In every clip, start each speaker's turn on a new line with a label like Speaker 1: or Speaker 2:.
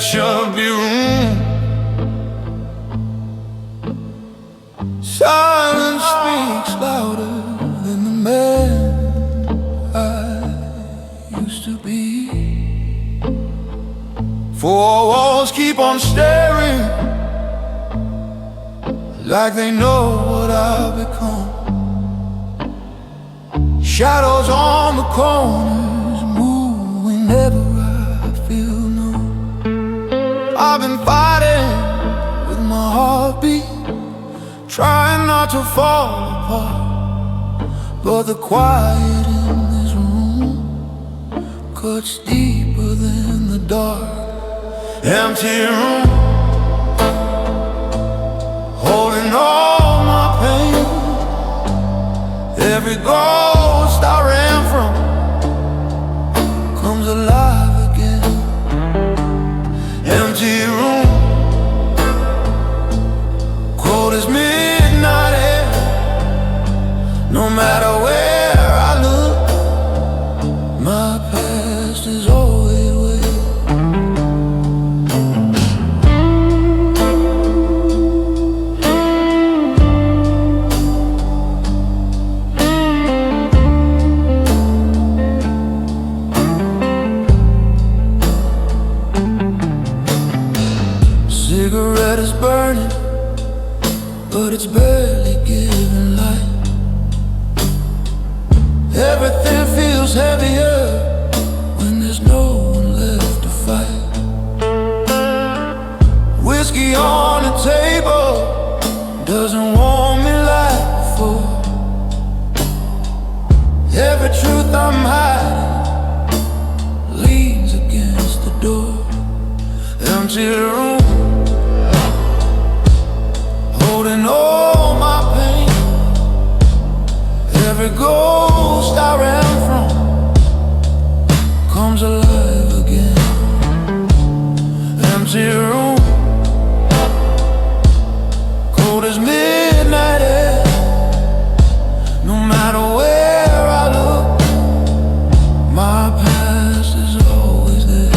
Speaker 1: should be room. Silence speaks louder than the man I used to be. Four walls keep on staring, like they know what I've become. Shadows on the corners move whenever I feel numb. I've been fighting with my heartbeat, trying not to fall apart, but the quiet in this room cuts deeper than the dark. Empty room, holding all my pain. Every ghost I ran from comes alive again. Empty room, cold as midnight air. No matter where I look, my past is always where. Cigarette is burning, but it's barely giving light. Everything feels heavier when there's no one left to fight. Whiskey on the table doesn't warm me like before. Every truth I'm hiding leans against the door. Empty room, holding all my pain. Every ghost I ran from comes alive again. Empty room, cold as midnight air. No matter where I look, my past is always there.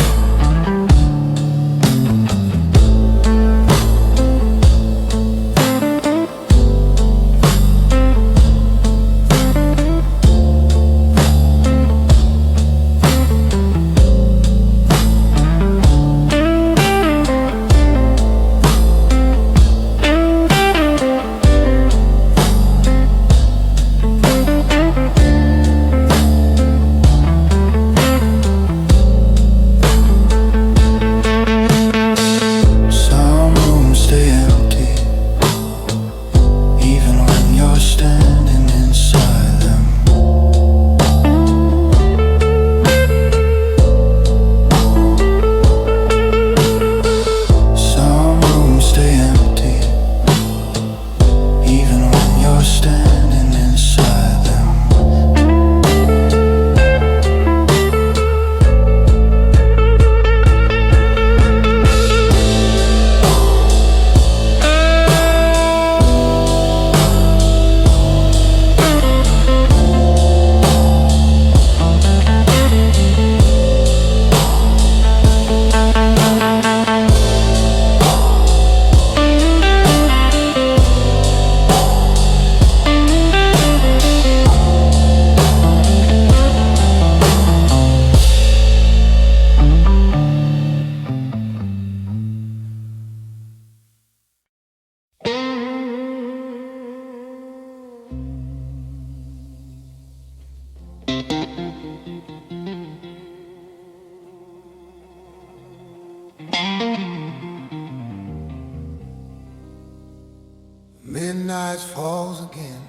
Speaker 1: Midnight falls again.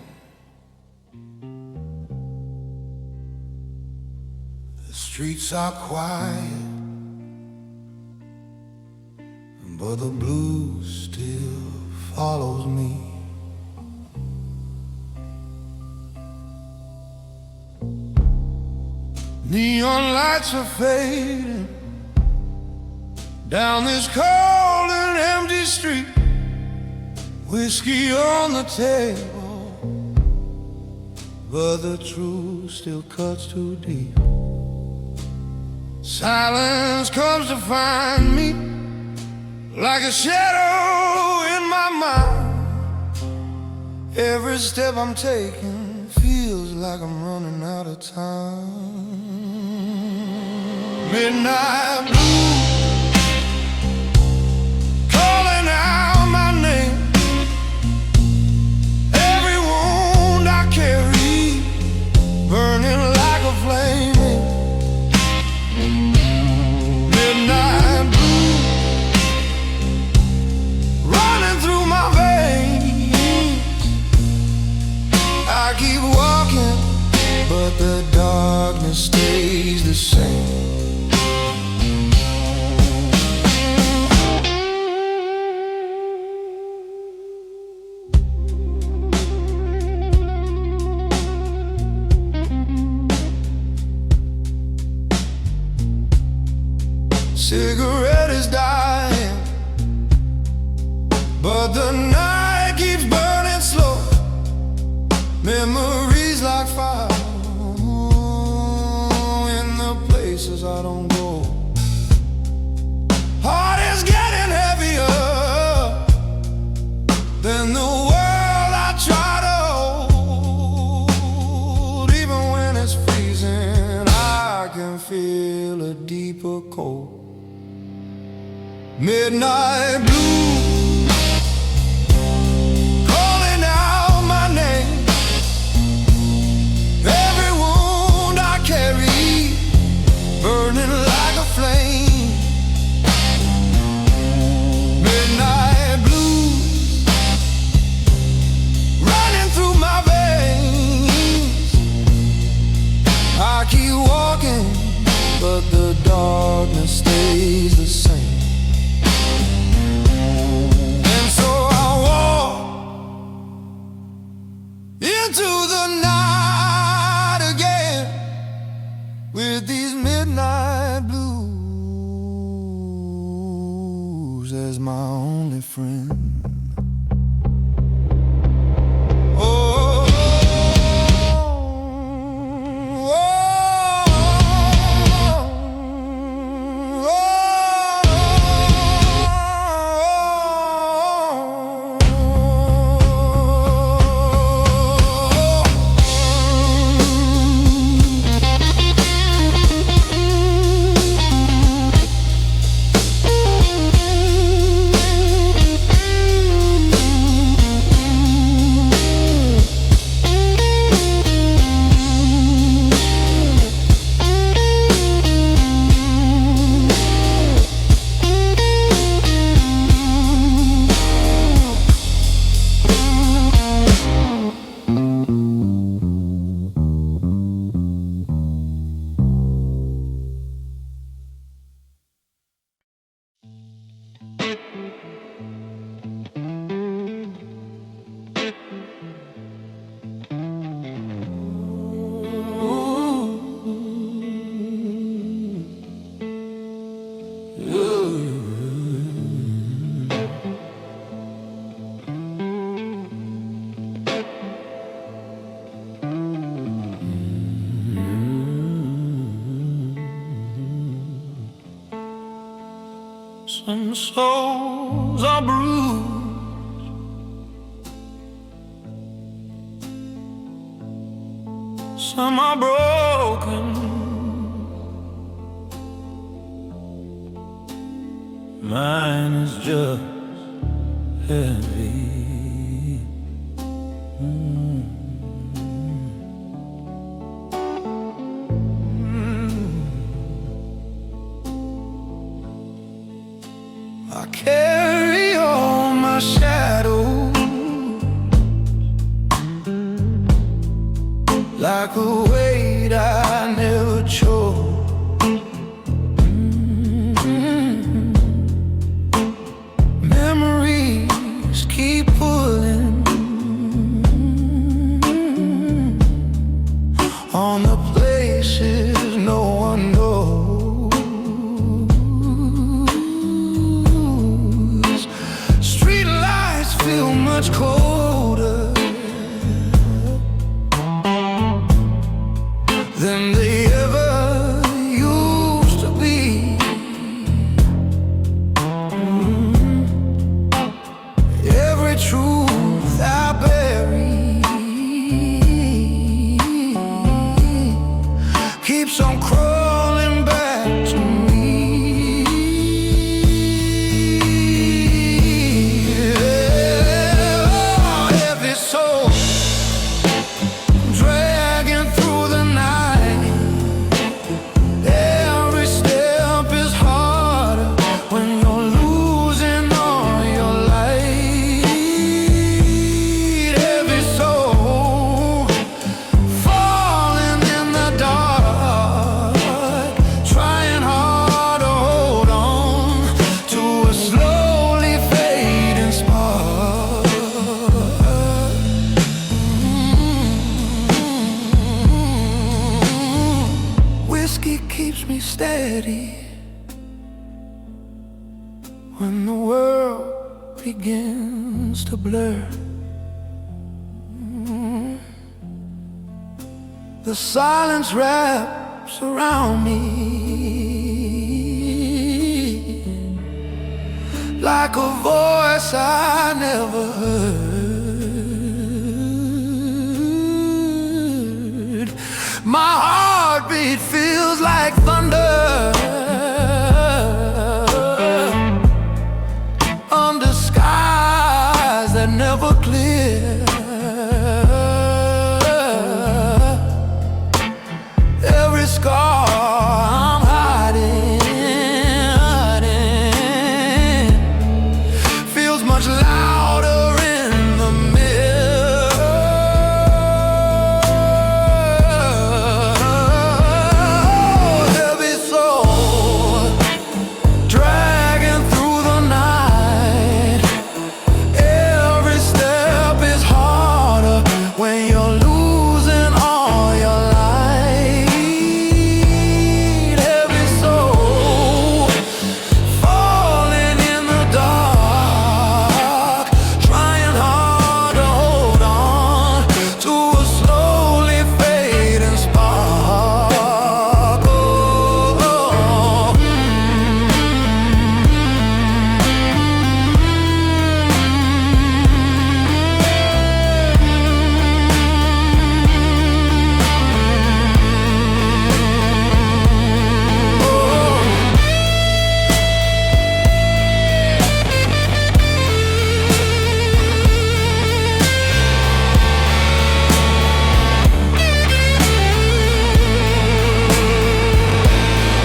Speaker 1: The streets are quiet, but the blues still follows me. Neon lights are fading down this cold and empty street. Whiskey on the table, but the truth still cuts too deep. Silence comes to find me like a shadow in my mind. Every step I'm taking feels like I'm running out of time. Midnight blue, calling out my name. Every wound I carry, burning like a flame. Midnight blue, running through my veins. I keep walking, but the darkness stays the same. Cigarette is dying, but the night keeps burning slow. Memories like fire in the places I don't go. Heart is getting heavier than the world I try to hold. Even when it's freezing, I can feel a deeper cold. Midnight blue, calling out my name. Every wound I carry, burning like a flame. Midnight blue, running through my veins. I keep walking, but the darkness stays the same. Into the night again with these midnight blues as my only friend. Some souls are bruised, some are broken. Mine is just heavy. I carry all my shadows like a weight I never chose. Memories keep pulling on the places no one knows. Feel much colder than they ever used to be. and the world begins to blur. The silence wraps around me like a voice I never heard. My heartbeat feels like thunder under skies that never clear. Every scar I'm hiding feels much louder in the mirror. Heavy soul dragging through the night. Every step is harder when you're losing all your light. Heavy soul falling in the dark, trying hard to hold on to a slowly fading spark.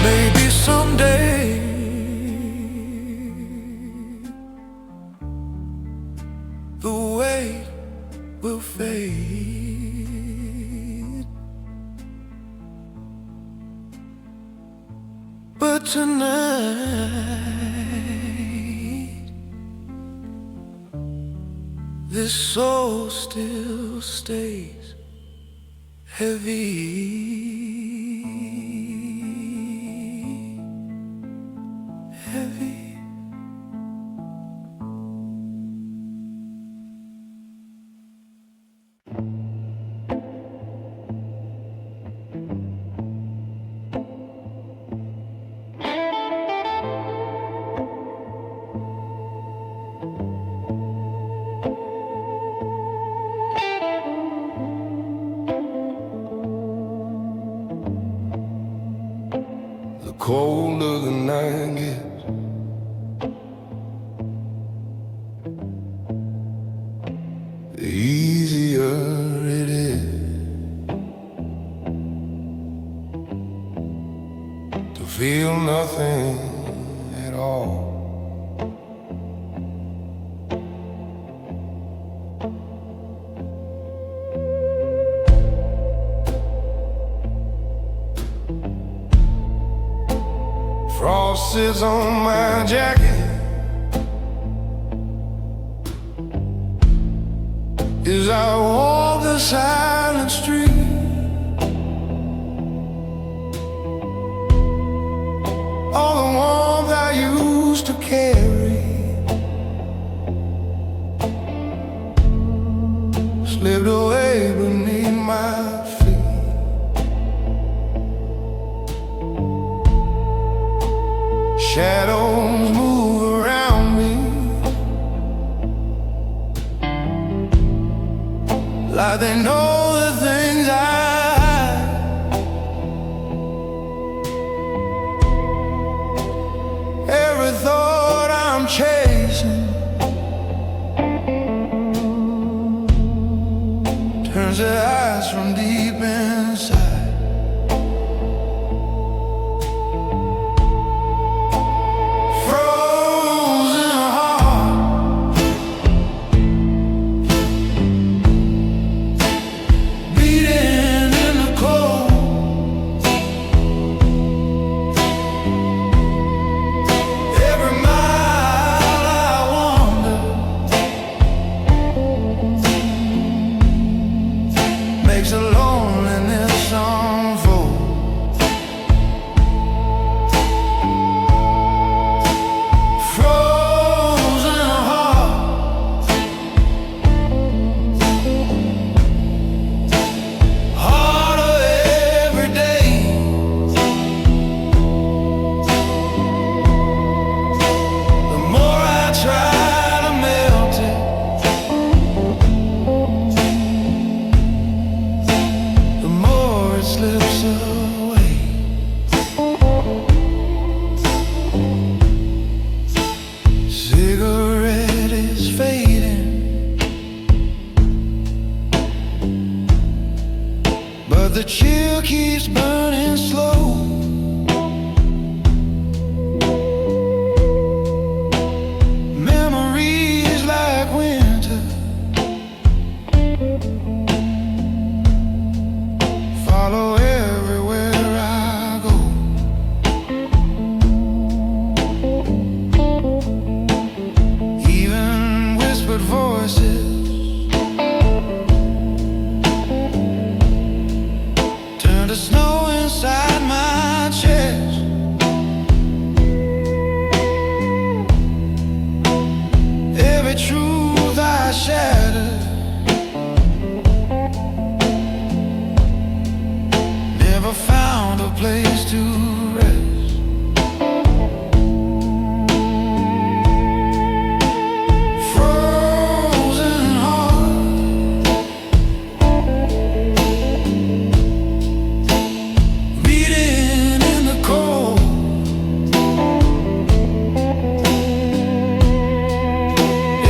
Speaker 1: Maybe someday the weight will fade, but tonight this soul still stays heavy. Heavy. The colder the night gets, the easier it is to feel nothing at all. Frost sits on my jacket as I walk the silent street. All the warmth I used to carry slipped away beneath my feet. Shadows move around me like they know the things I hide. Every thought I'm chasing turns to ice from deep inside. truth I shattered. Never found a place to rest. Frozen heart, beating in the cold.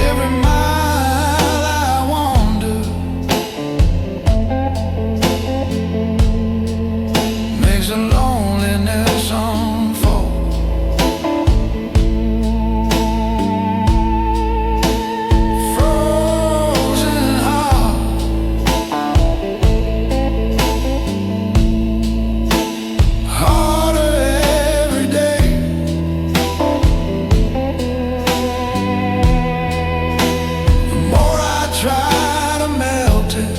Speaker 1: Every mile I wander makes the loneliness unfold. Frozen heart, harder every day. The more I try to melt it,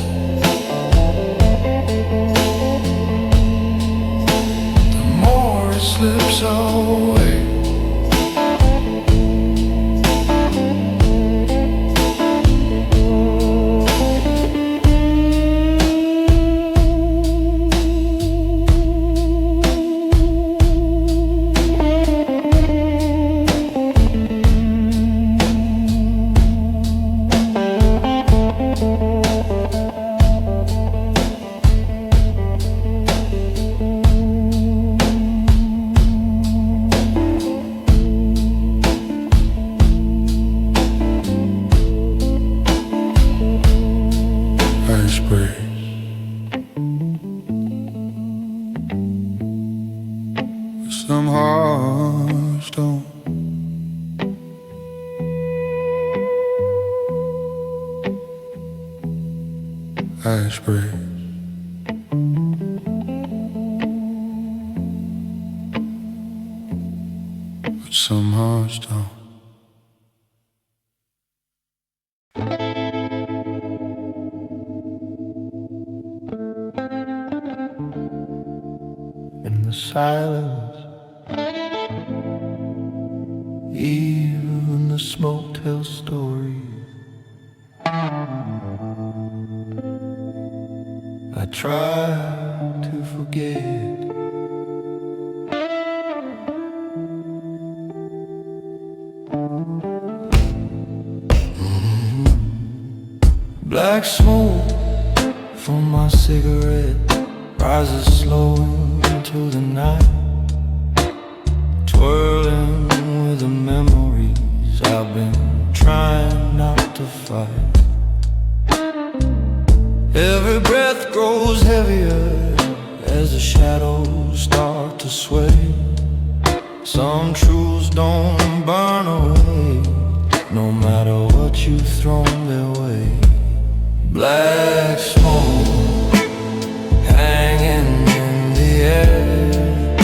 Speaker 1: the more it slips away. Ice breaks with some hard stone. Ice breaks with some hard stone. In the silence, even the smoke tells stories. I try to forget. Black smoke from my cigarette rises slow into the night, twirling with the memories I've been trying not to fight. Every breath grows heavier as the shadows start to sway. Some truths don't burn away, no matter what you've thrown their way. Black smoke hanging in the air,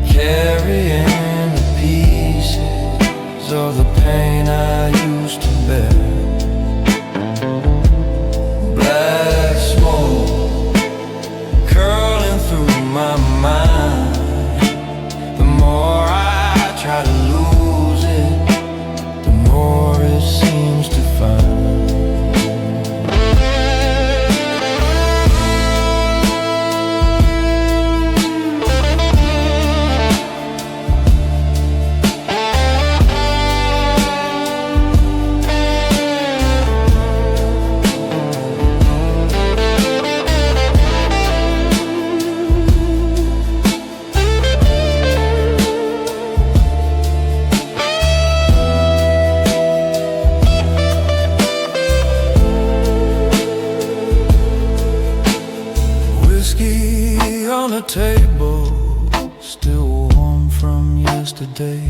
Speaker 1: carrying the pieces of the pain I used to bear. Black smoke curling through my mind. The more I try to lose it, the more it seems to find. Whiskey on the table, still warm from yesterday.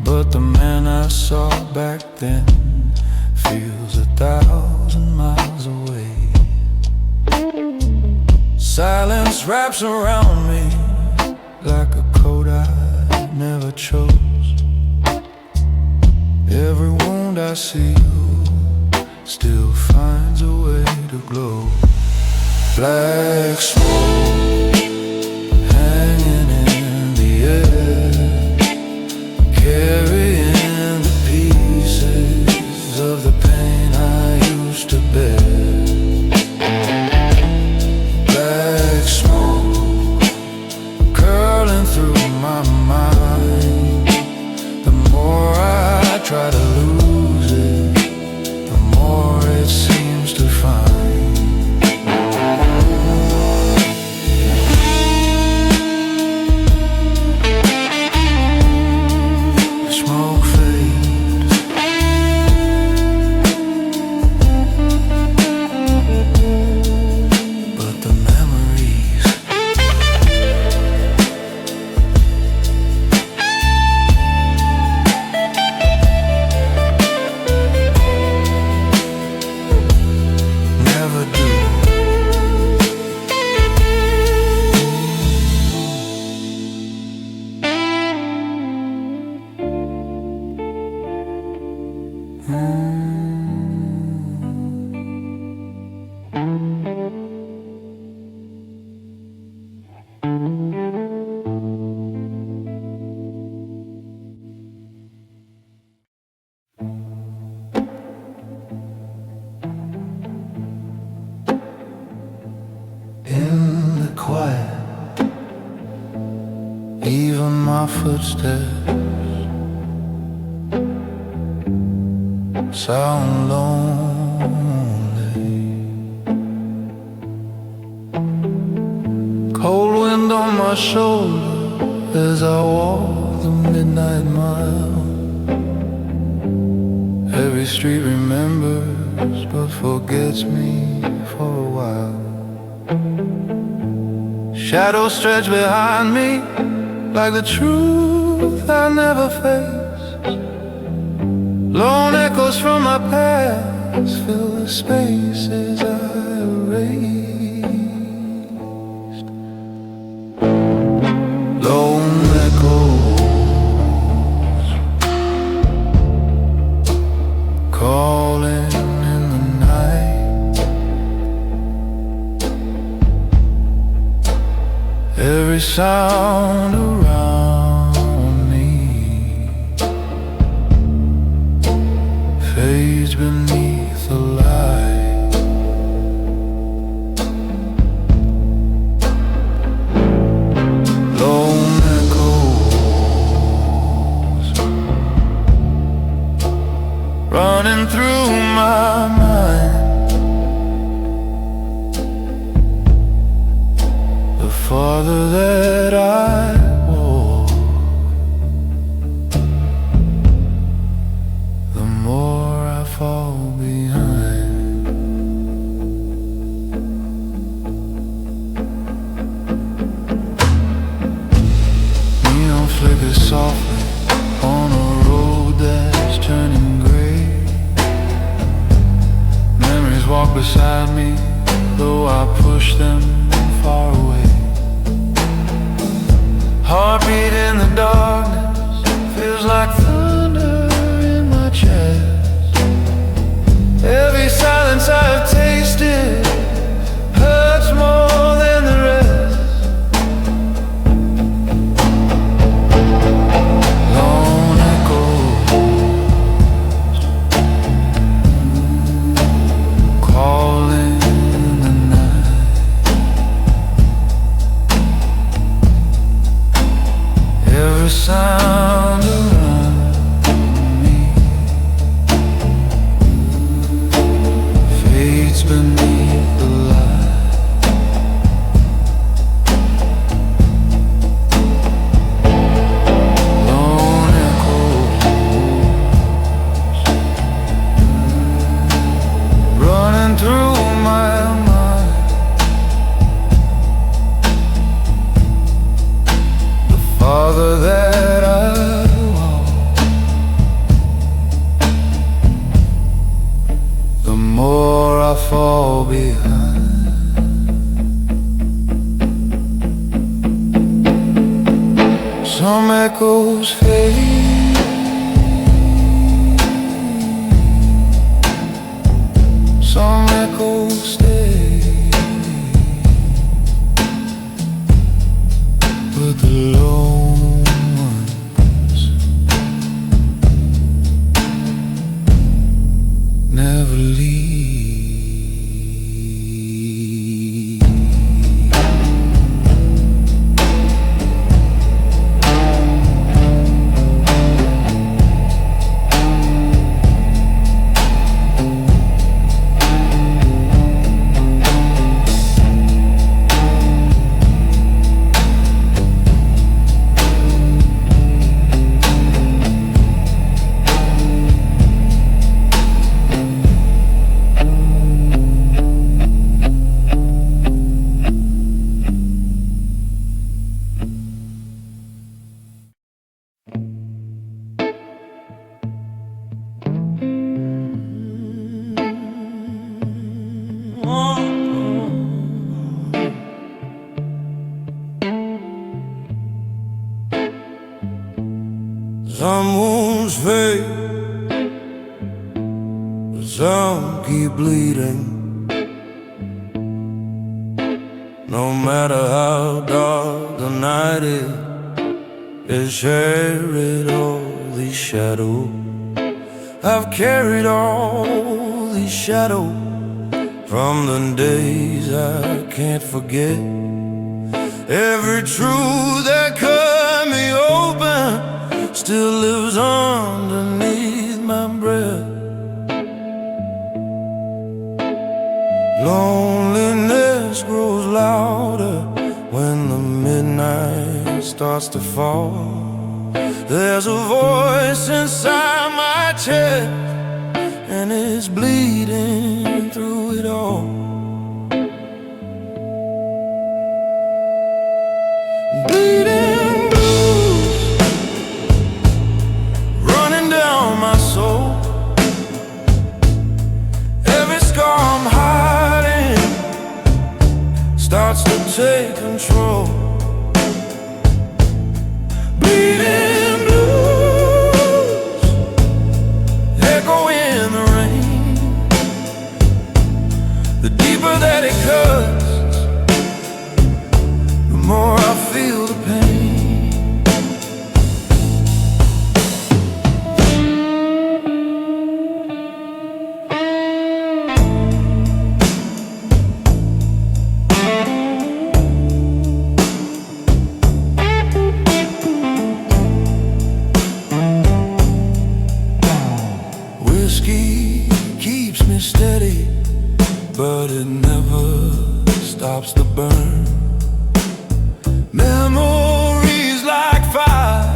Speaker 1: But the man I saw back then feels 1,000 miles away. Silence wraps around me like a coat I never chose. Every wound I seal still finds a way to glow. Black smoke hanging in the air, carrying the pieces try to lose it, the more it seems to find. The smoke fades, but the memories never do. In the quiet, even my footsteps sound lonely. Cold wind on my shoulder as I walk the midnight mile. Every street remembers but forgets me for a while. Shadows stretch behind me like the truth I never faced. Lone echoes from my past fill the spaces I erased. Lone echoes calling in the night. Every sound around me fades beneath the light. Lone echoes running through my mind. The farther that I walk, the more I fall behind. Neon flickers softly on a road that's turning gray. Memories walk beside me, though I push them far away. Heartbeat in the darkness feels like thunder in my chest. Every silence I've tasted hurts more than the rest. Lone echoes calling in the night. Some keep bleeding, no matter how dark the night is. They carried all these shadows. I've carried all these shadows from the days I can't forget. Every truth that cut me open still lives underneath my breath. Loneliness grows louder when the midnight starts to fall. There's a voice inside my chest, and it's bleeding through it all. Bleeding blues running down my soul. Every scar I'm hiding starts to take control. Bleeding blues echo in the rain. The deeper that it cuts, the more I feel the pain. Whiskey keeps me steady, but it never stops the burn. Memories like fire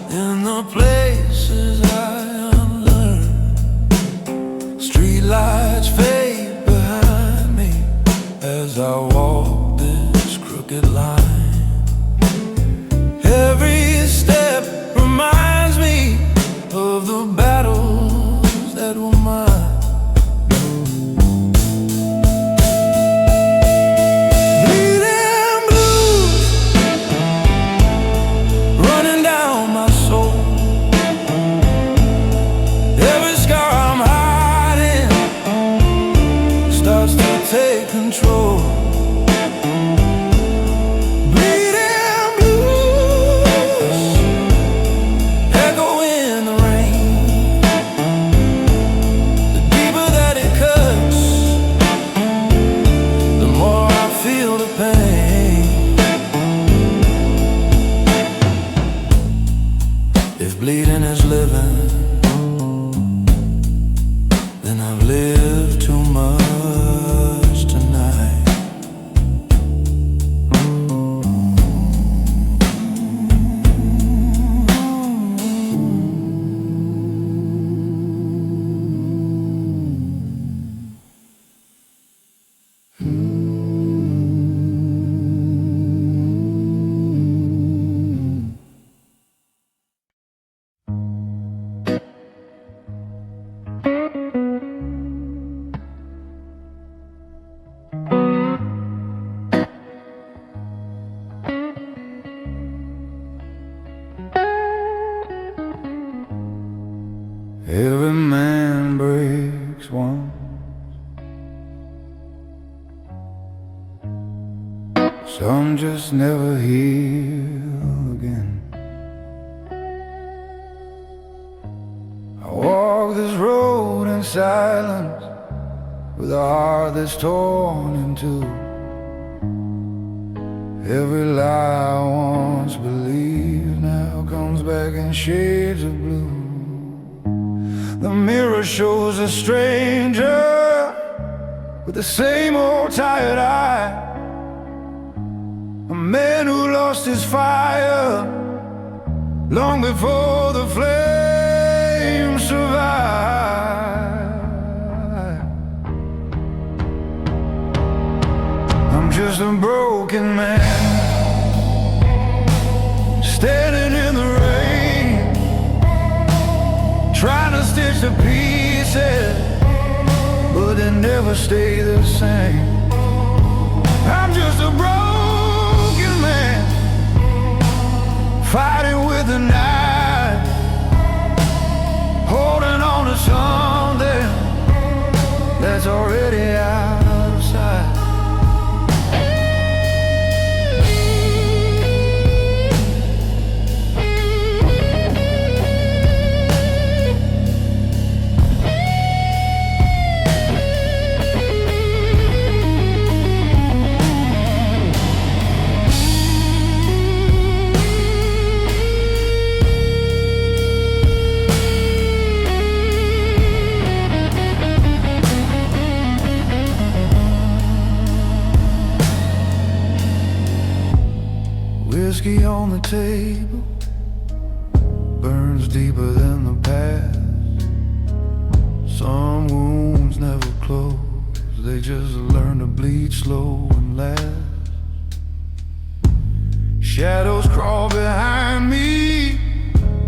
Speaker 1: in the places I unlearned. Streetlights fade behind me as I walk this crooked line. Every step reminds me of the battles that were mine. Take control. Bleeding blues echo in the rain. The deeper that it cuts, the more I feel the pain. If bleeding is living, then I've lived too much. Every man breaks once, some just never heal again. I walk this road in silence with a heart that's torn in two. Every lie I once believed now comes back in shades of blue. The mirror shows a stranger with the same old tired eye, a man who lost his fire long before the flames survived. I'm just a broken man standing in the rain, trying to stitch the pieces, but they never stay the same. I'm just a broken man fighting with the night, holding on to something table burns deeper than the past. Some wounds never close, they just learn to bleed slow and last. Shadows crawl behind me,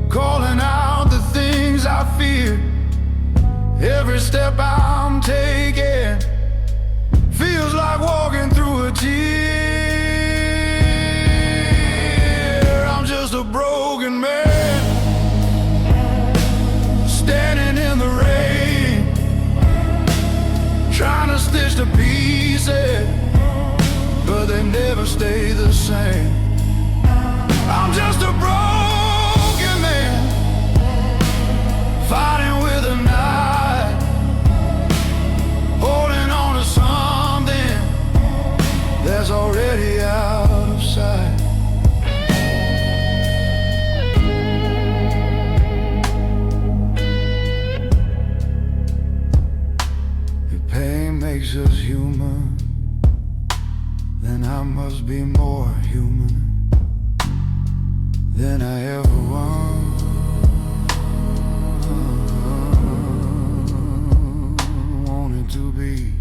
Speaker 1: calling out the things I fear. Every step I'm taking feels like walking through a tear. I'm just a broken man, standing in the rain, trying to stitch the pieces, but they never stay the same. I'm just a broken man, fighting with a knife, holding on to something that's already out of sight. If pain makes us human, then I must be more human than I ever wanted to be.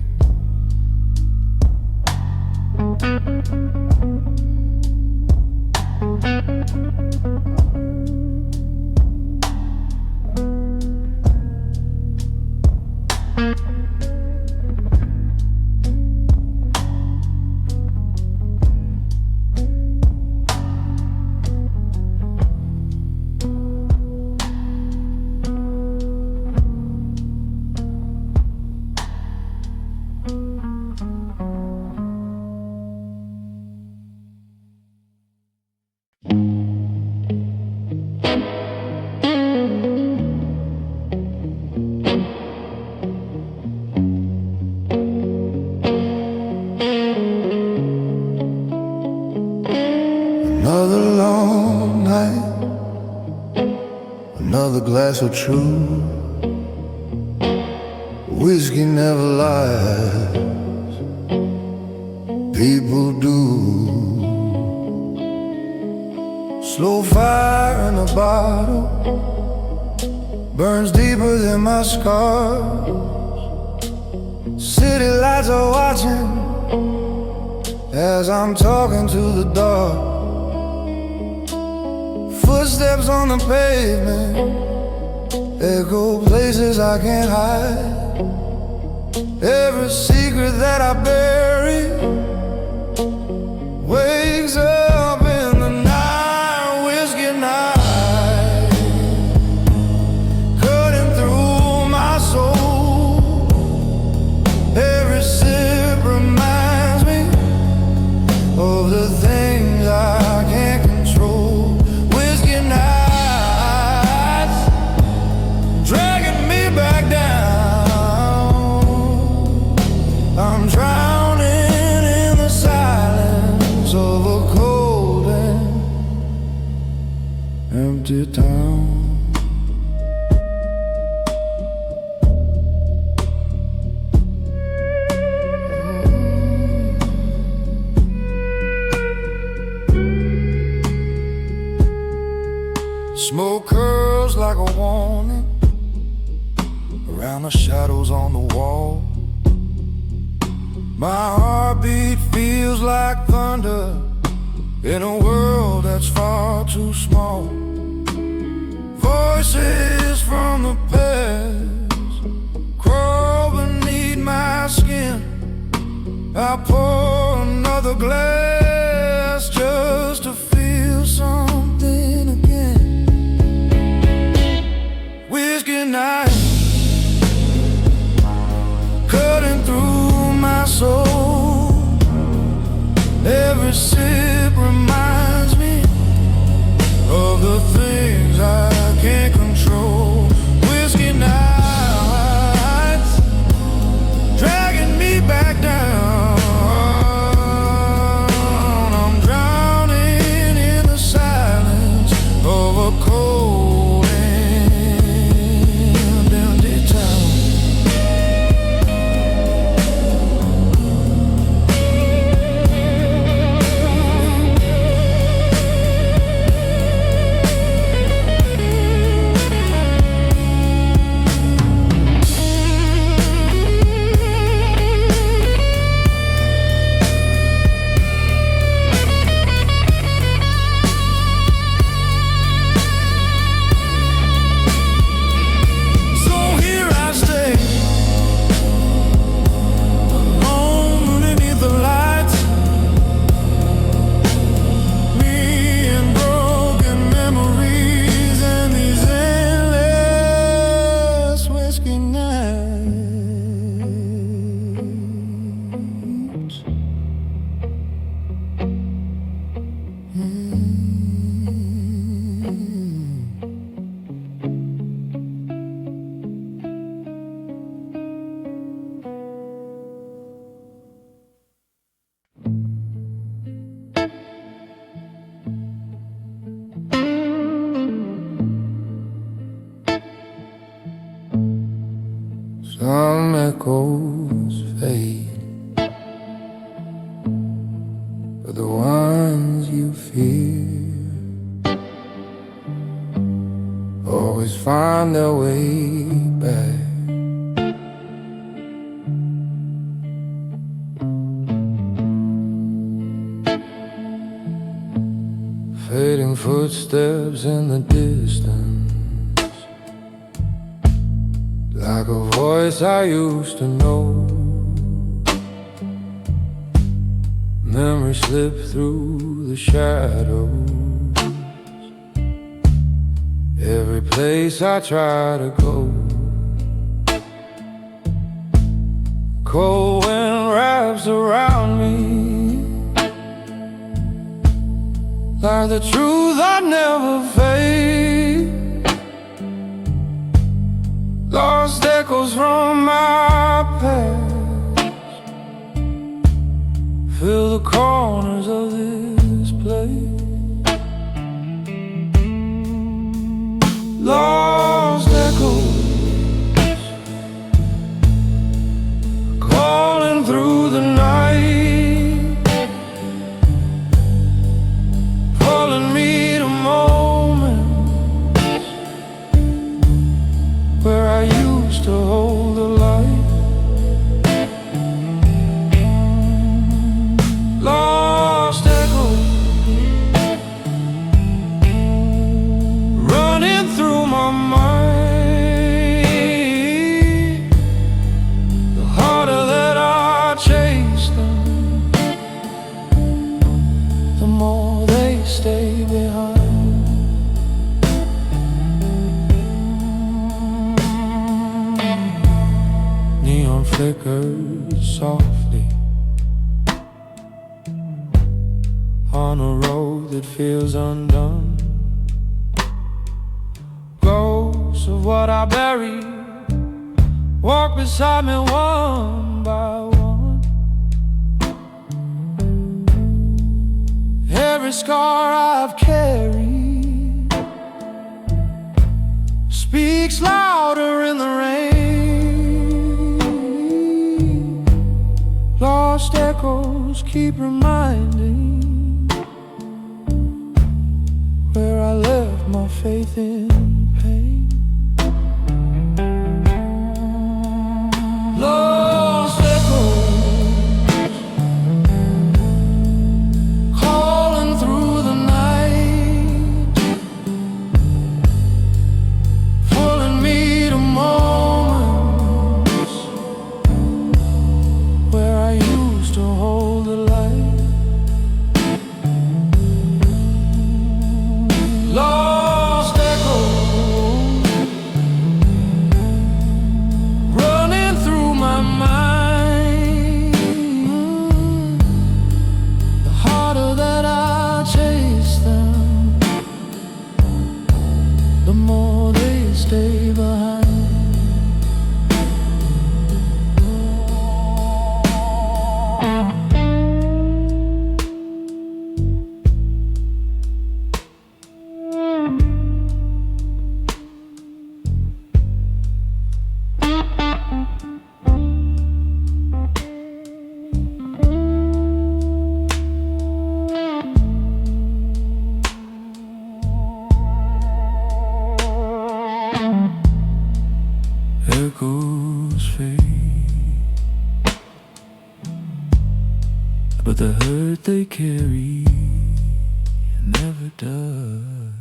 Speaker 1: Another long night, another glass of true. Whiskey never lies, people do. Slow fire in a bottle burns deeper than my scars. City lights are watching as I'm talking to the dark. Footsteps on the pavement echo places I can't hide. Every secret that I bury wakes up in the night. Whiskey night, cutting through my soul. Every sip reminds me of the things I can't control. Back down, I'm drowning in the silence of a cold and empty town. Smoke curls like a warning around the shadows on the wall. My heartbeat feels like thunder in a world that's far too small. Voices from the past crawl beneath my skin. I pour another glass just to feel something again. Whiskey night, cutting through my soul. Every sip reminds me of the things I can't control. Whiskey nights dragging me back down. I'm drowning in the silence of a cold and empty town. Some echoes fade, but the ones you fear always find their way back. Fading footsteps in the distance, like a voice I used to know. Memories slip through the shadows. Every place I try to go, cold wind wraps around me, like the truth I never fade. Lost echoes from my past fill the corners of this place. Lost echoes calling through the night, pulling me to moments where I used to hold the light. Lost echoes running through my mind. The harder that I chase them, the more they stay behind. Neon flickers softly on a road that feels undone. Ghosts of what I buried walk beside me one by one. Every scar I've carried speaks louder in the rain. Lost echoes keep reminding where I left my faith in pain. Lost echoes calling through the night, pulling me to moments where I used to hold the light. Lost echoes running through my mind. The harder that I chase them, the more they stay behind. Echoes fade, but the hurt they carry never does.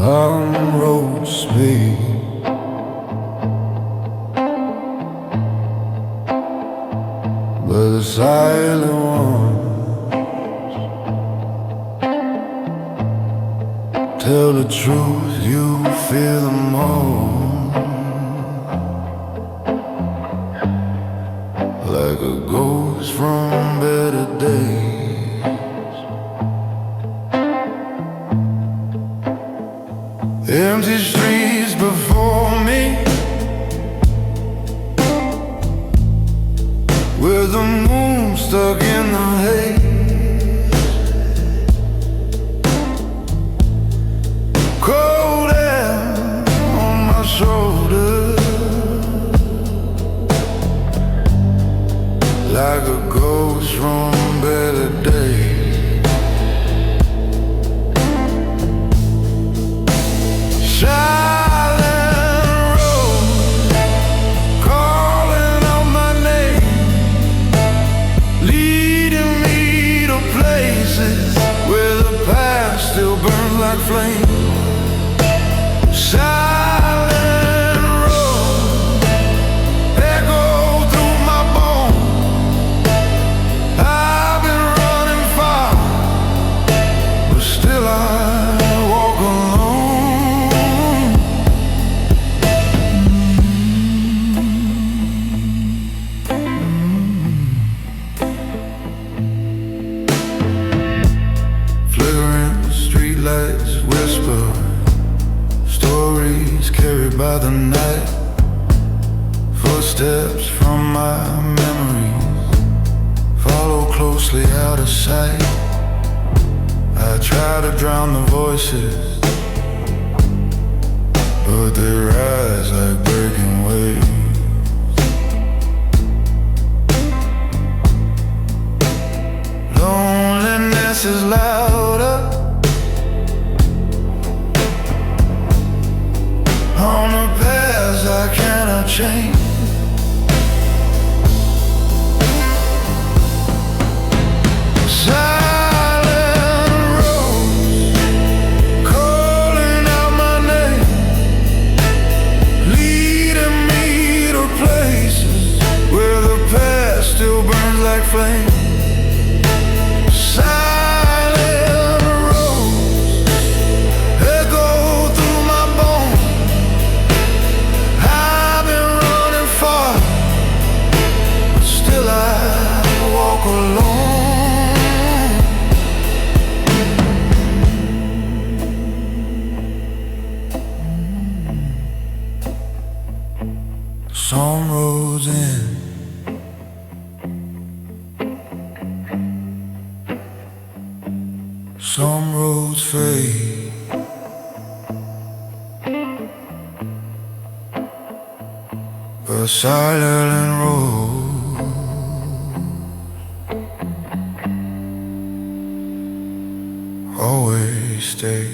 Speaker 1: Long roads speed, but the silent ones tell the truth. You fear the most, like a ghost from better days. Empty streets before me, by the night. Footsteps from my memories follow closely out of sight. I try to drown the voices, but they rise like breaking waves. Loneliness is louder on the paths I cannot change. Silent roads calling out my name, leading me to places where the past still burns like flame. Silent roads echo through my bones. I've been running far, but still I walk alone. Some roads end, some roads fade, but silent road always stay.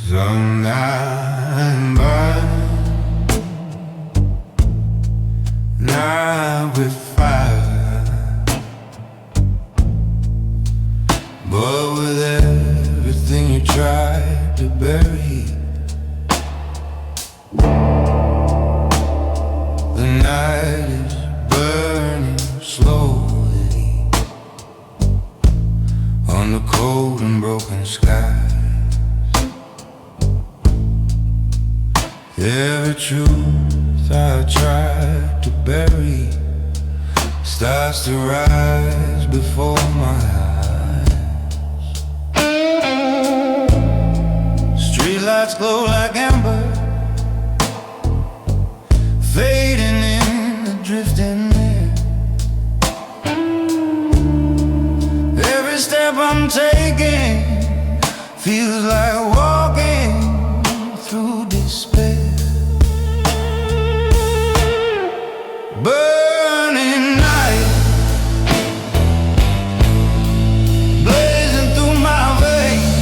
Speaker 1: Some night burn, night with fire, but with everything you tried to bury, the night is burning slowly on the cold and broken sky. Every truth I tried to bury starts to rise before my eyes. Streetlights glow like amber, fading in the drifting air. Every step I'm taking feels like walking through despair. Burning night, blazing through my veins.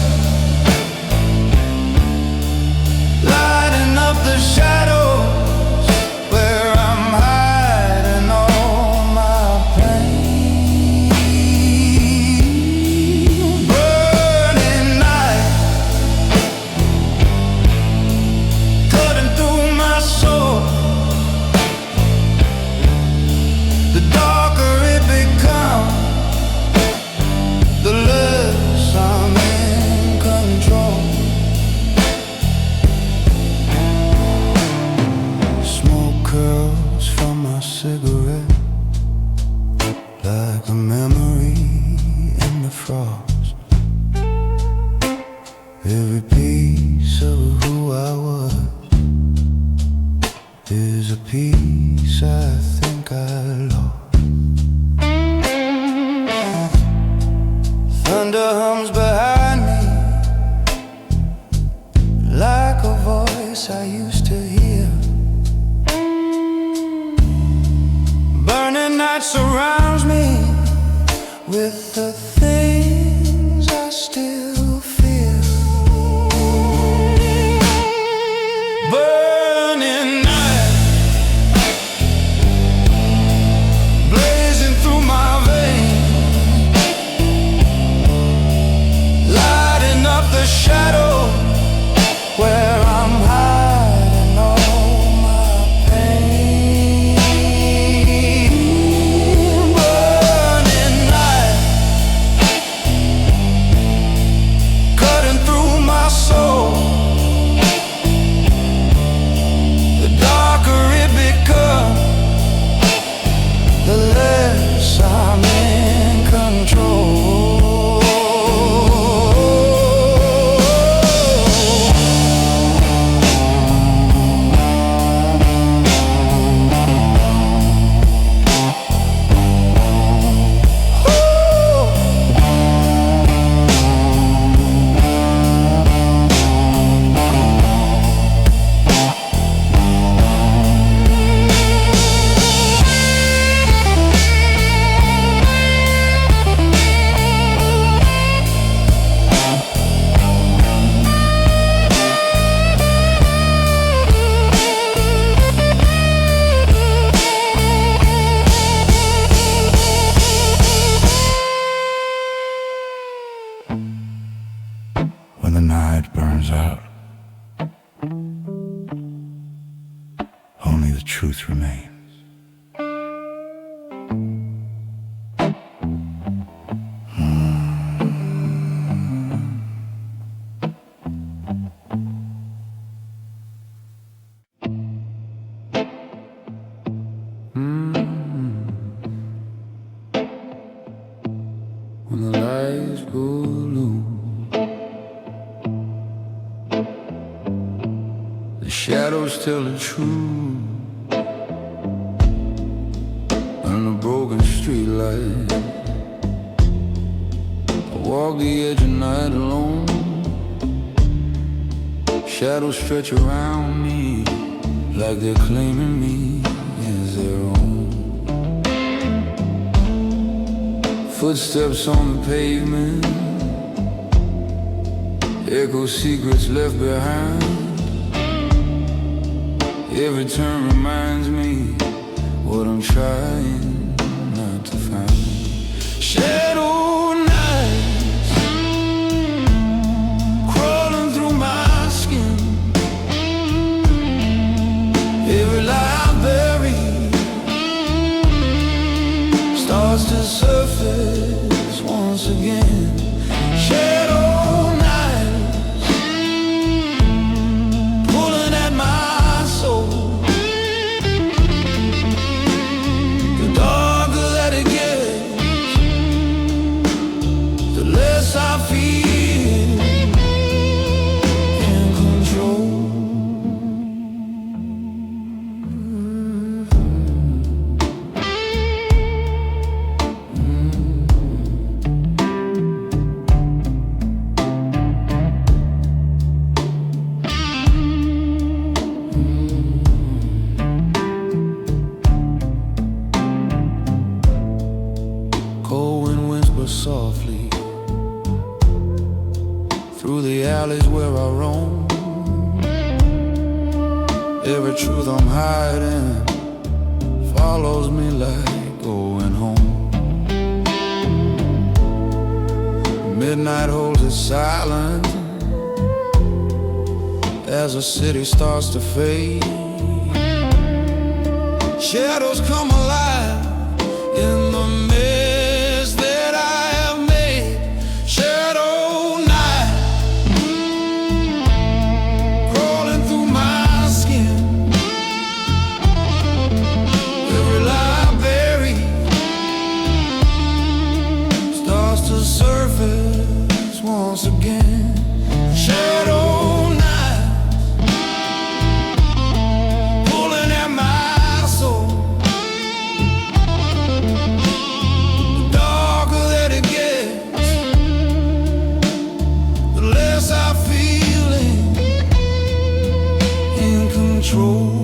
Speaker 1: piece of who I was is a piece I think I lost. Thunder hums behind me like a voice I used to hear. Burning night surrounds me with the things I still fear. Burning night, blazing through my veins, lighting up the shadow where I'm hiding all my pain. Burning light, cutting through my soul. The darker it becomes, the less I'm in control. When the night burns out, only the truth remains. When the lights go low, the shadows tell the truth. On a broken street light, I walk the edge of night alone. Shadows stretch around me like they're claiming me as their own. Footsteps on the pavement echo secrets left behind. Every turn reminds me what I'm trying not to find. Shadow nights crawling through my skin. Every lie I bury starts to surface once again. Shadow nights pulling at my soul. The darker that it gets, the less I feel in control. Cold wind whispers softly through the alleys where I roam. Every truth I'm hiding follows me like going home. Midnight holds its silence as the city starts to fade. Shadows come alive in the mess that I have made. Shadow night crawling through my skin. Every lie I bury starts to surface once again. Shadow control.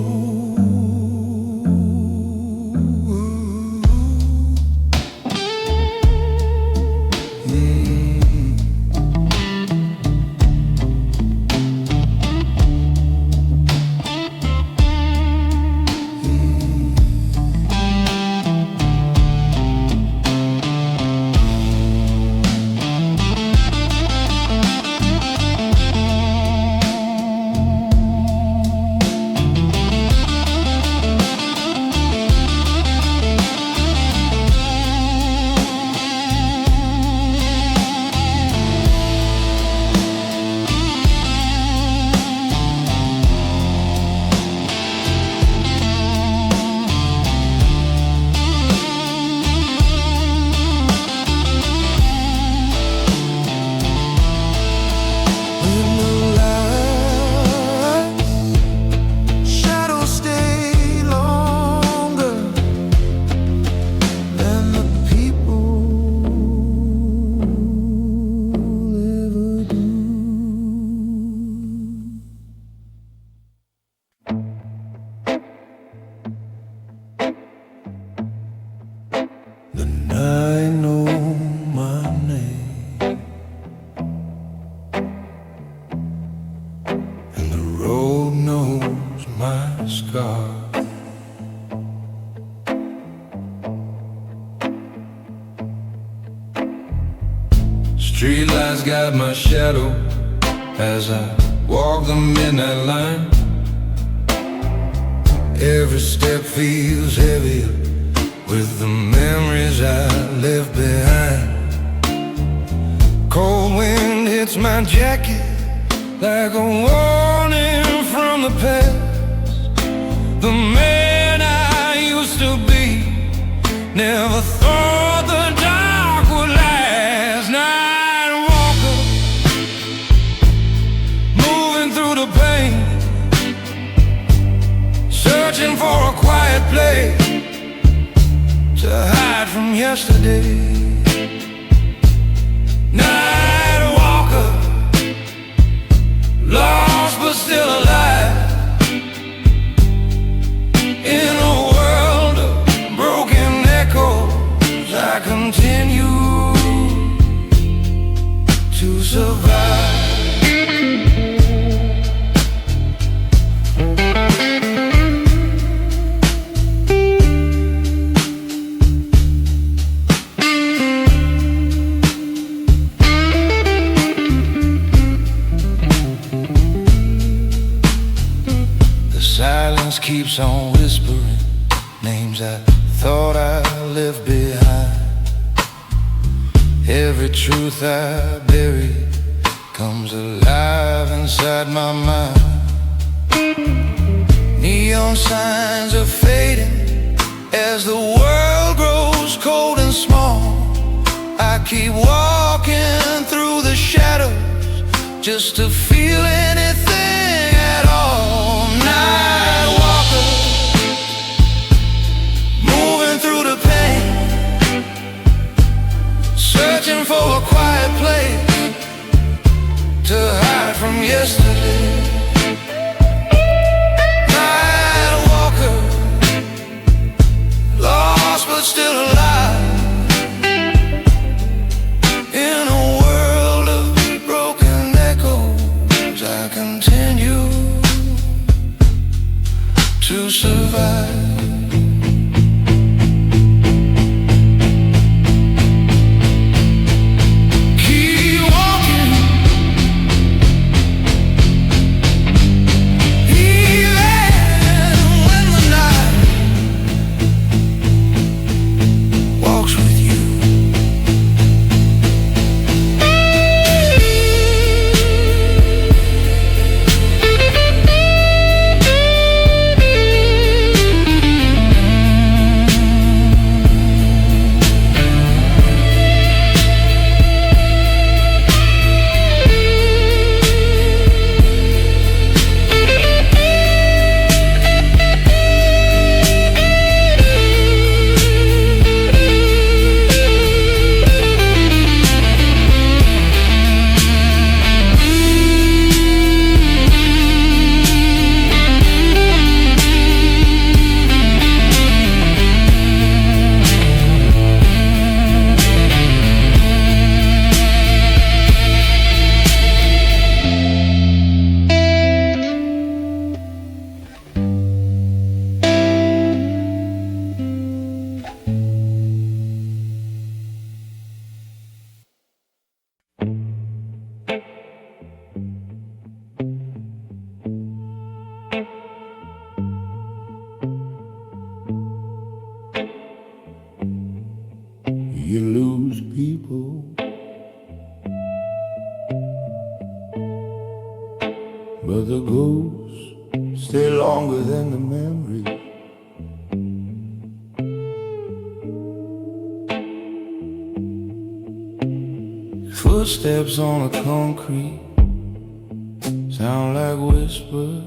Speaker 1: Streetlights guide my shadow as I walk the midnight line. Every step feels heavier with the memories I left behind. Cold wind hits my jacket like a warning from the past. The man I used to be never thought the dark would last. Night walker, moving through the pain, searching for a quiet place to hide from yesterday. Night walker, lost but still alive, in a world of broken echoes. I continue to survive. Silence keeps on whispering names I thought I left behind. Every truth I buried comes alive inside my mind. Neon signs are fading as the world grows cold and small. I keep walking through the shadows just to feel anything at all. Night walker, moving through the pain, searching for a quiet place to hide from yesterday. Night walker, lost but still alive, in a world of broken echoes. I continue to survive. but the ghosts stay longer than the memory. Footsteps on the concrete sound like whispers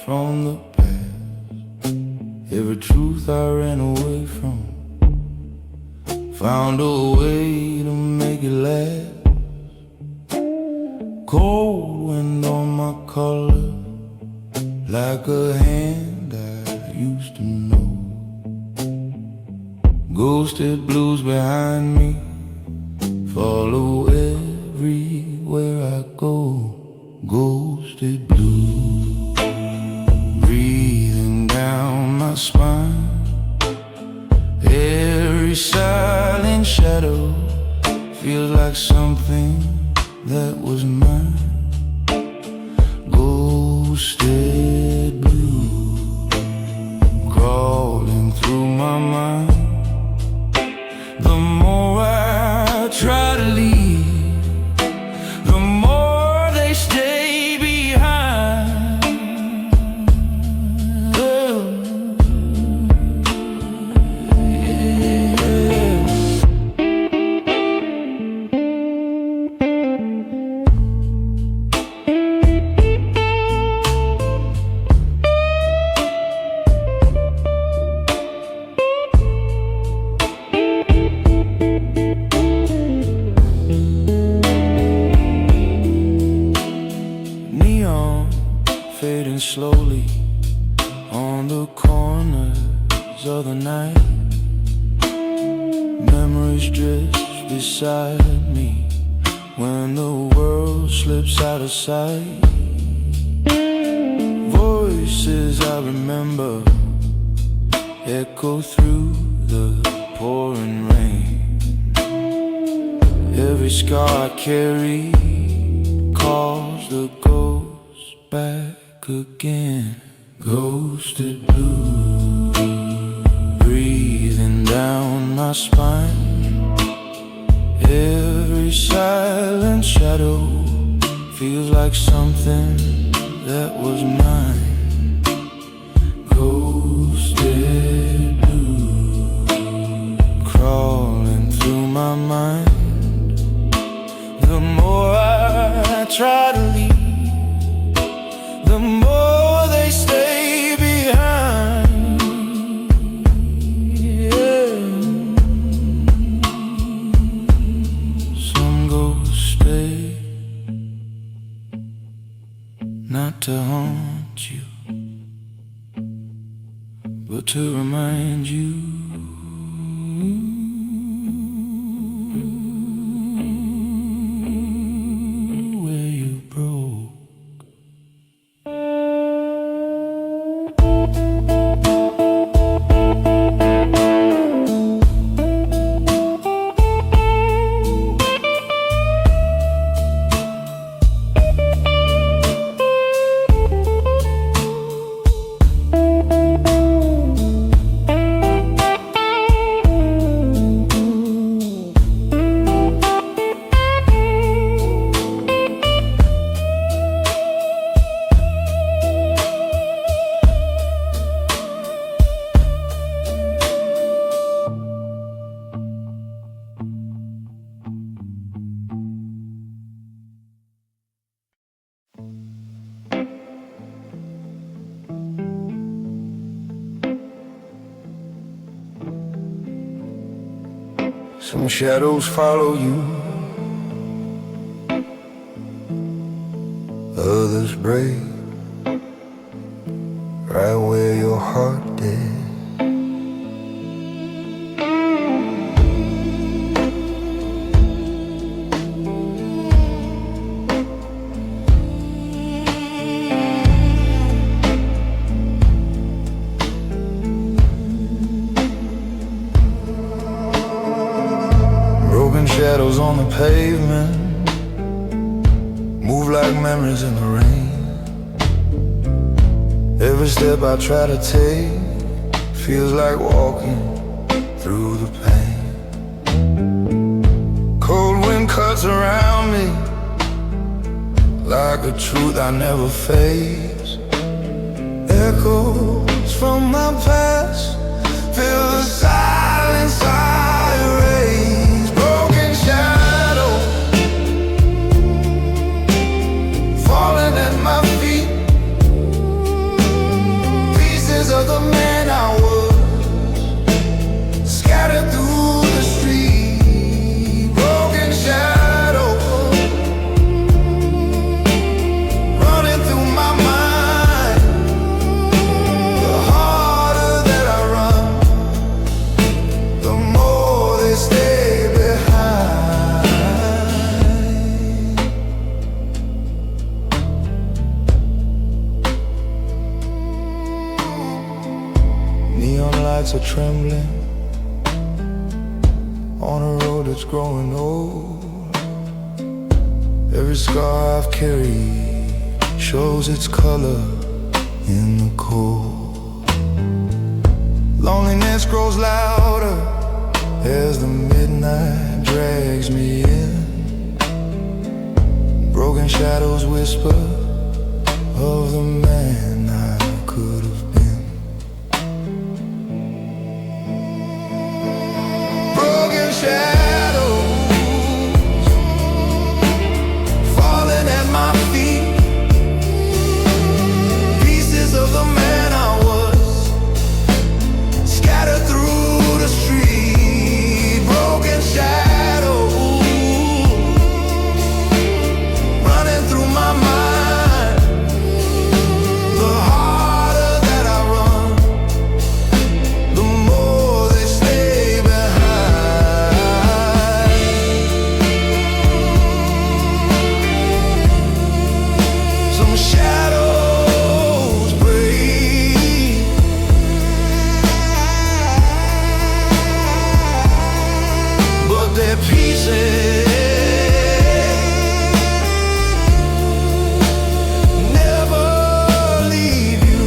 Speaker 1: from the past. Every truth I ran away from found a way to make it last. Cold wind on my collar, like a hand I used to know. Ghosted blues behind me follow everywhere I go. Ghosted blues breathing down my spine. Every silent shadow feels like something that was mine. Ghosted blues crawling through my mind. The more I try to leave, the more they stay behind. Fading slowly on the corners of the night. Memories drift beside me when the world slips out of sight. Voices I remember echo through the pouring rain. Every scar I carry calls the ghost back again. Ghosted blues breathing down my spine. Every silent shadow feels like something that was mine. Ghosted blues crawling through my mind. The more I try to leave, the more they stay behind. Yeah. Some ghosts stay, not to haunt you, but to remind you where you broke. Some shadows follow you, others break right where your heart did. Shadows on the pavement move like memories in the rain. Every step I try to take feels like walking through the pain. Cold wind cuts around me like a truth I never face. Echoes from my past fill the silence I erase. Broken shadow falling at my feet, pieces of the man I was scattered through the street. Broken shadow running through my mind. The harder that I run, the more they stay behind. Neon lights are trembling on a road that's growing old. Every scar I've carried shows its color in the cold. Loneliness grows louder as the midnight drags me in. Broken shadows whisper of the man I could have been. Broken shadows falling at my feet, pieces of the man I was scattered through the street. Broken shadows running through my mind. The harder that I run, the more they stay behind. Some shadows break, but they're pieces never leave you.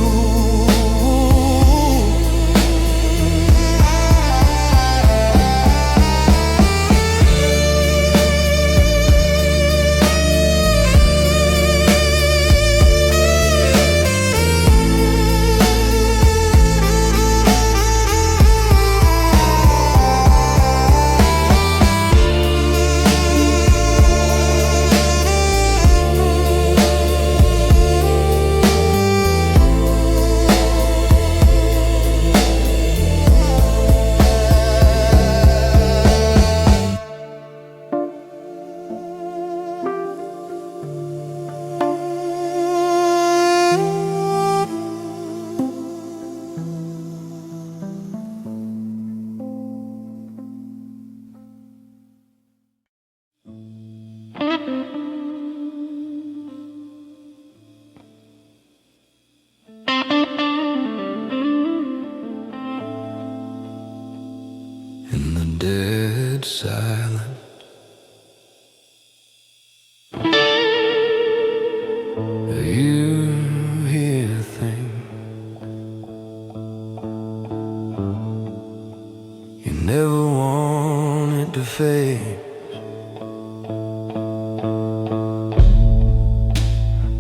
Speaker 1: In the dead silence, you hear things you never wanted to face.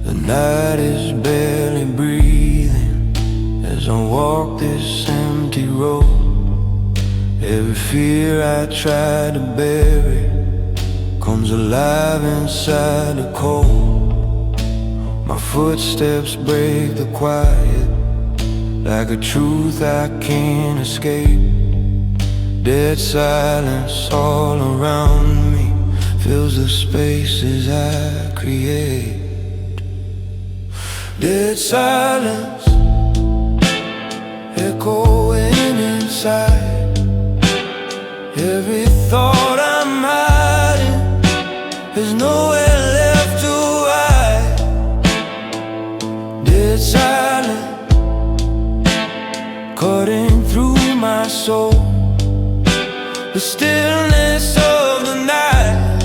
Speaker 1: The night is barely breathing as I walk this empty road. Every fear I tried to bury comes alive inside the cold. My footsteps break the quiet like a truth I can't escape. Dead silence all around me fills the spaces I create. Dead silence echoing inside. Every thought I'm hiding, there's nowhere left to hide. Dead silence cutting through my soul. The stillness of the night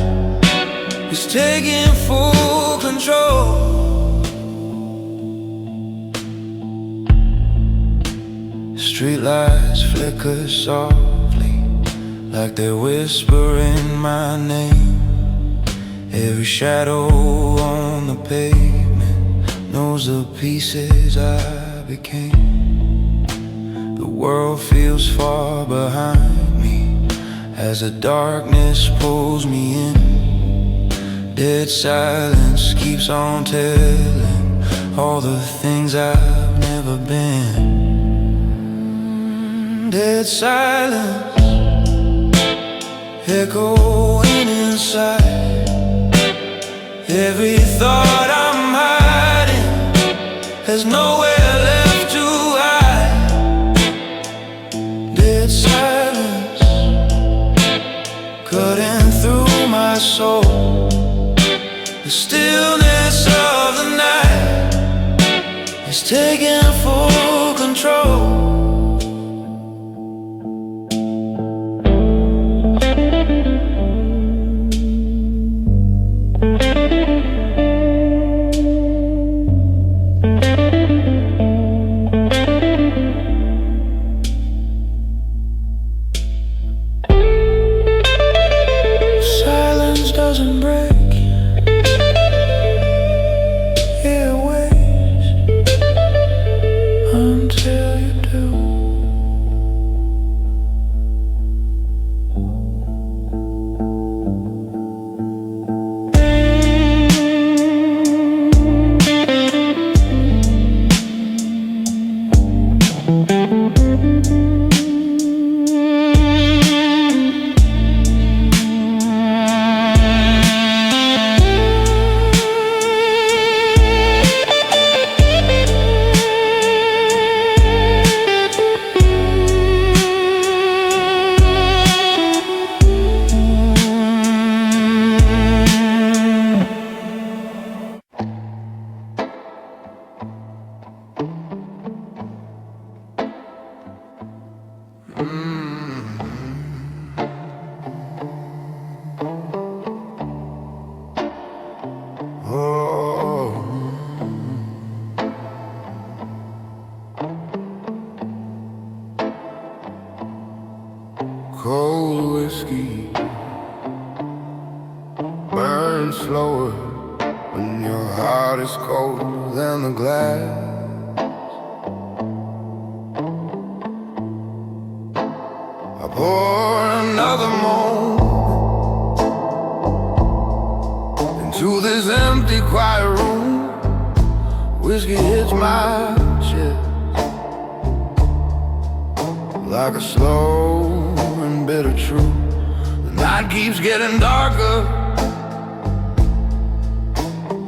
Speaker 1: is taking full control. Streetlights flicker softly like they're whispering my name. Every shadow on on the pavement knows the pieces I became. The world feels far behind me as the darkness pulls me in. Dead silence keeps on telling all the things I've never been. Dead silence echoing inside. Every thought I'm hiding has nowhere left to hide. Dead silence cutting through my soul. The stillness of the night is taking full control. Doesn't break, it waits until you do. Cold whiskey burns slower when your heart is colder than the glass. I pour another moan into this empty, quiet room. Whiskey hits my chest like a slow and bitter truth. The night keeps getting darker,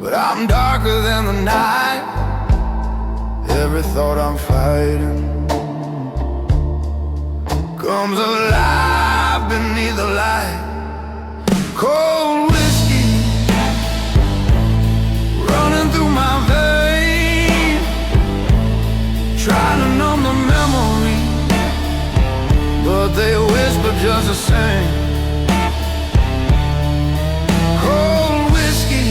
Speaker 1: but I'm darker than the night. Every thought I'm fighting comes alive beneath the light. Cold whiskey running through my veins, trying to numb the memory, but they whisper just the same. Cold whiskey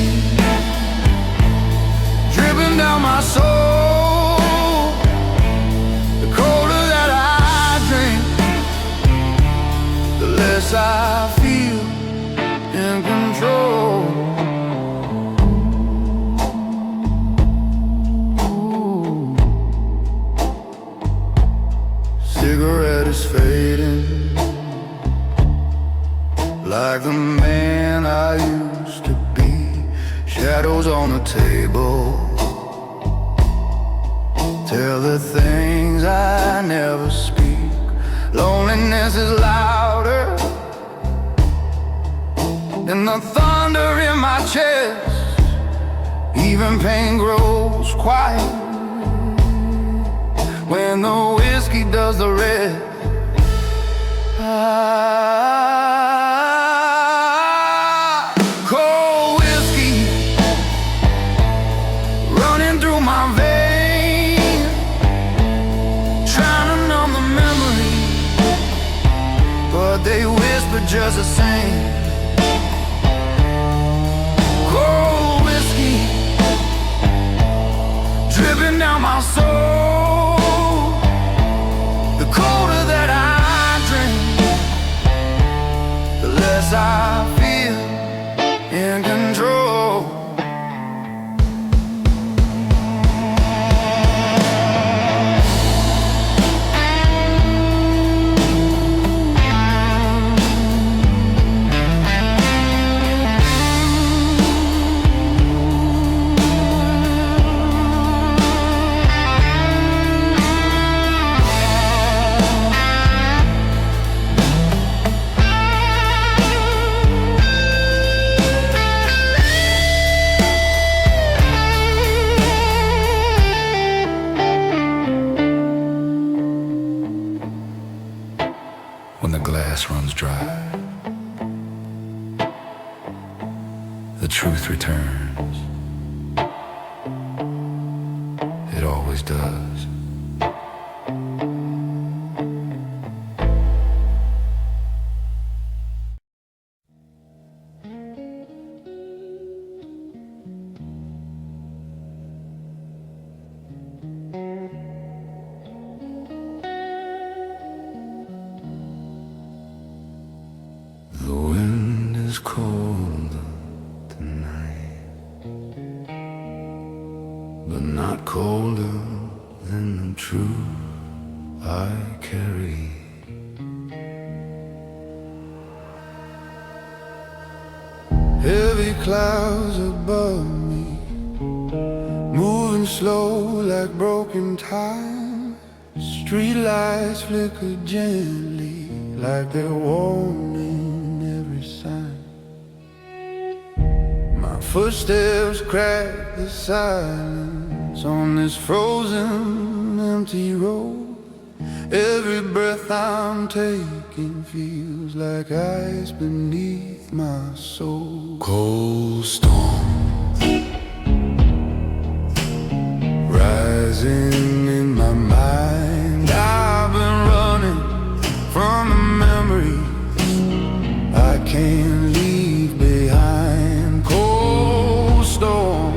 Speaker 1: dripping down my soul. The colder that I drink, the less I feel in control. Cigarette is fading, like the man I used to be. Shadows on the table tell the things I never speak. Loneliness is louder than the thunder in my chest. Even pain grows quiet when the whiskey does the rest. Cold whiskey running through my veins, trying to numb the memory, but they whisper just the same. Cold whiskey dripping down my soul. The colder that I drink, the less I feel in control. returns. It always does. The wind is colder tonight, but not colder than the truth I carry. Heavy clouds above me, moving slow like broken time. Streetlights flicker gently like they're warning every sign. My footsteps crack the silence on this frozen, empty road. Every breath I'm taking feels like ice beneath my soul. Cold storms rising in my mind. I've been running from the memories I can't leave behind. Cold storm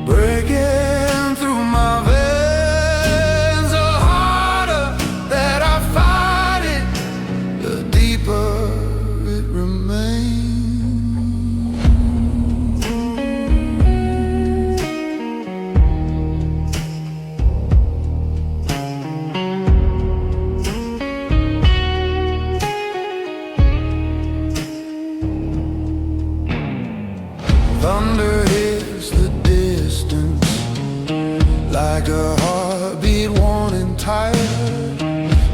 Speaker 1: breaking through my veins. The harder that I fight it, the deeper it remains. Thunder hits the distance like a heartbeat wanting tired.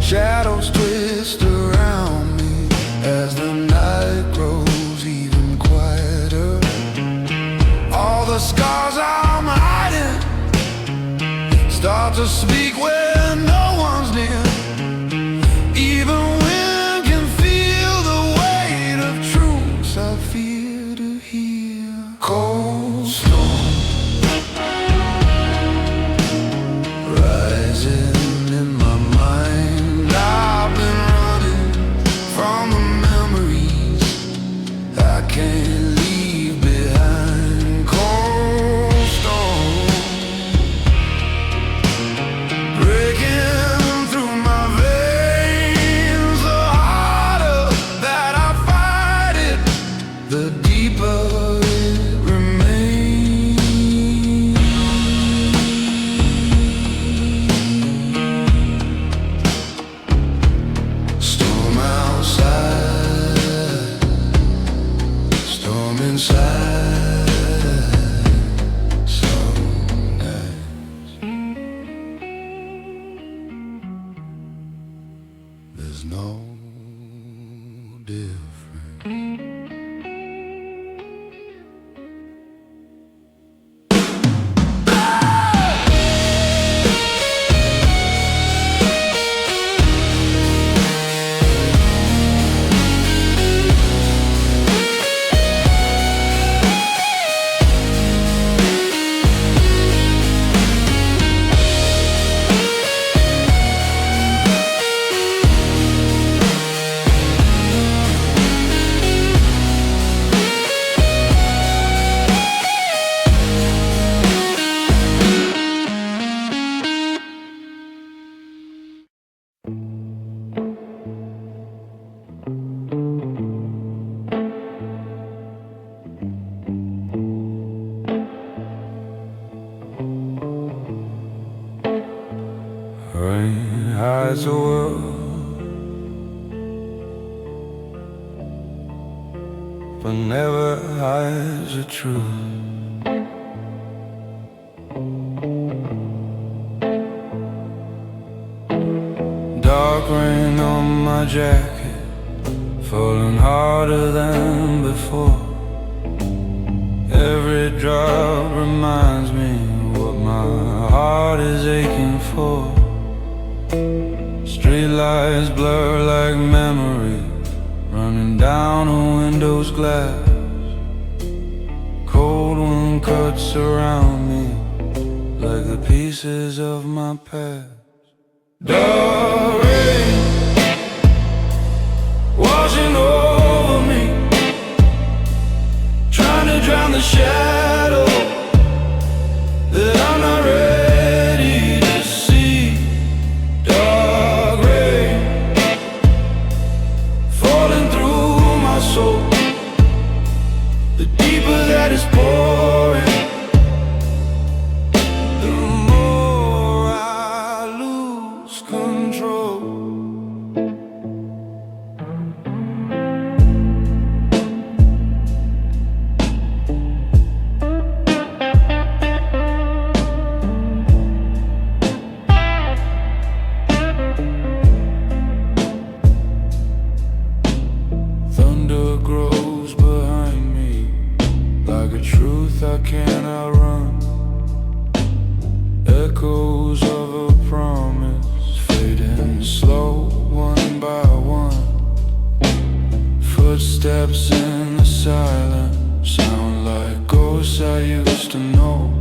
Speaker 1: Shadows twist around me as the night grows even quieter. All the scars I'm hiding start to speak when no one's near. Even wind can feel the weight of truths I fear to hear. Cold storm rising in my mind. I've been running from the memories I can't leave behind. Cold storm breaking through my veins. The harder that I fight it, the deeper it remains. Storm outside, storm inside. Some nights there's no difference. Rain hides the world, but never hides the truth. Dark rain on my jacket, falling harder than before. Every drop reminds me what my heart is aching for. Streetlights blur like memories running down a window's glass. what's around me, like the pieces of my past. Dark rain washing over me, trying to drown the shadow that I'm not ready to see. Dark rain falling through my soul, the deeper that is pouring, the more I lose control. Thunder grows behind me, like a truth I can't outrun. Echoes of a promise, fading slow, one by one. Footsteps in the silence, sound like ghosts I used to know.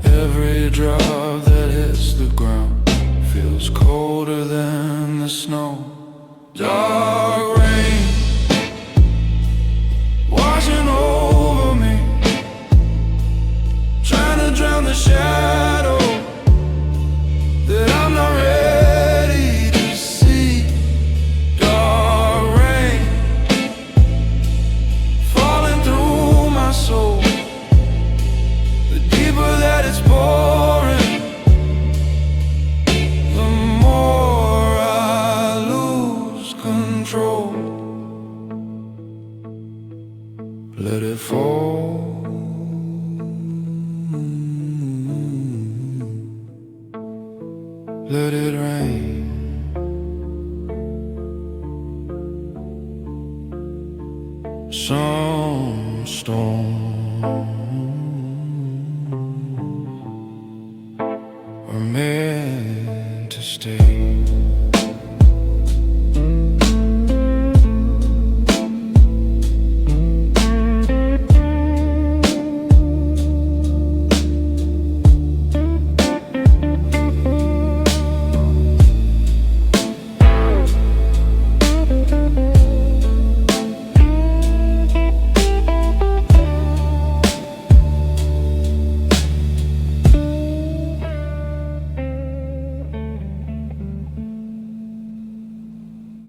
Speaker 1: Every drop that hits the ground feels colder than the snow. Dark rain washing over me, trying to drown the shadow that I'm not ready to see. Dark rain falling through my soul, the deeper that it's pouring, the more I lose control. Let it fall, let it rain.